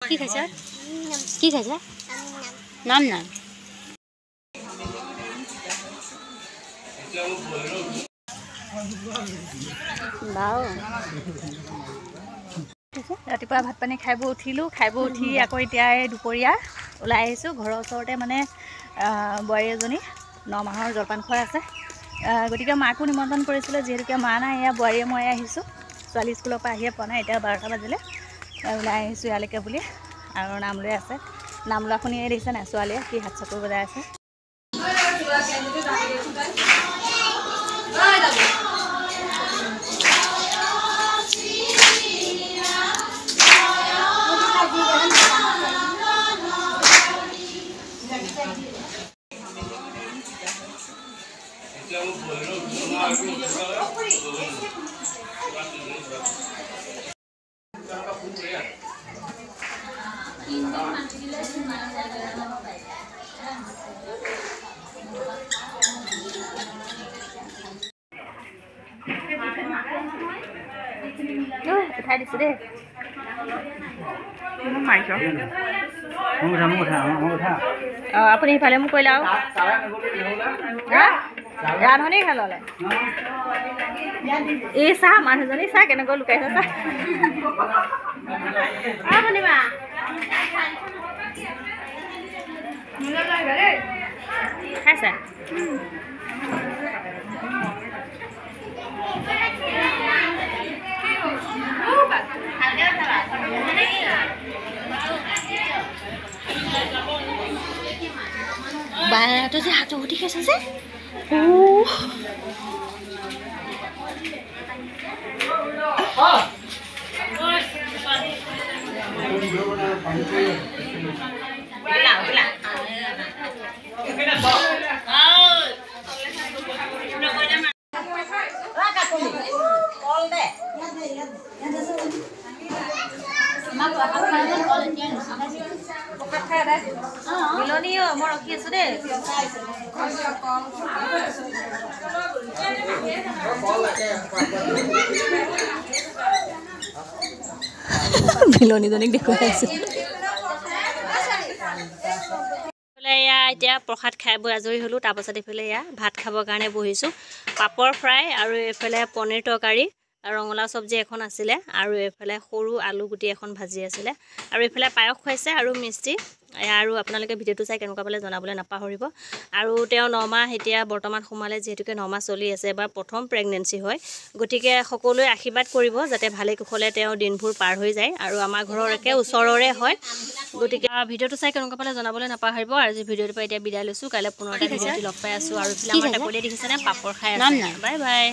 কি খাইছা কি খাইছা নাম নাম বাও ৰাতিপুৱা ভাত পানী খাই বৈ উঠিলোঁ উঠি আকৌ এতিয়া দুপৰীয়া ওলাই আহিছোঁ ঘৰৰ ওচৰতে মানে বোৱাৰী এজনী 9 মাহৰ জলপান খোৱা আছে গতিকে মাকো নিমন্ত্ৰণ কৰিছিলোঁ যিহেতুকে মা নাই এয়া বোৱাৰীয়ে মই আহিছোঁ ছোৱালী স্কুলৰ পৰা আহিয়ে পোৱা নাই এতিয়া 12টা বাজিলে ওলাই আহিছোঁ ইয়ালৈকে বুলি আৰু নাম লৈ আছে নাম লোৱা শুনিয়ে দেখিছে নাই ছোৱালীয়ে কি হাত চাপৰি বজাই আছে উঠাই দিছোঁ দেই আপুনি সিফালে মোক কৰিলে আৰু ৰান্ধনি খাললে এই চাহ মানুহজনী চাহ কেনেকৈ লুকাইছে চাহ খাইছা বাটো যে হাত উঠি খাইছে যে মিলনি মই ৰখি আছো দেই মিলনিজনীক দেখুৱাই আছো এয়া এতিয়া প্ৰসাদ খাই বৈ আজৰি হ'লোঁ তাৰপাছত এইফালে এয়া ভাত খাবৰ কাৰণে বহিছোঁ পাপৰ ফ্ৰাই আৰু এইফালে পনীৰ তৰকাৰী ৰঙালাও চব্জি এখন আছিলে আৰু এইফালে সৰু আলু গুটি এখন ভাজি আছিলে আৰু এইফালে পায়স খুৱাইছে আৰু মিষ্টি আৰু আপোনালোকে ভিডিঅ'টো চাই কেনেকুৱা পালে জনাবলৈ নাপাহৰিব আৰু তেওঁ 9 মাহ এতিয়া বৰ্তমান সোমালে যিহেতুকে 9 মাহ চলি আছে এবাৰ প্ৰথম প্ৰেগনেঞ্চি হয় গতিকে সকলোৱে আশীৰ্বাদ কৰিব যাতে ভালে কুশলে তেওঁ দিনবোৰ পাৰ হৈ যায় আৰু আমাৰ ঘৰৰ একে ওচৰৰে হয় গতিকে ভিডিঅ'টো চাই কেনেকুৱা পালে জনাবলৈ নাপাহৰিব আৰু যি ভিডিঅ'টোৰ পৰা এতিয়া বিদায় লৈছোঁ কাইলৈ পুনৰ এটা ভিডিঅ'টো লগ পাই আছোঁ আৰু আমাৰ টাকলিয়ে দেখিছেনে পাপৰ খাই আছে বাই বাই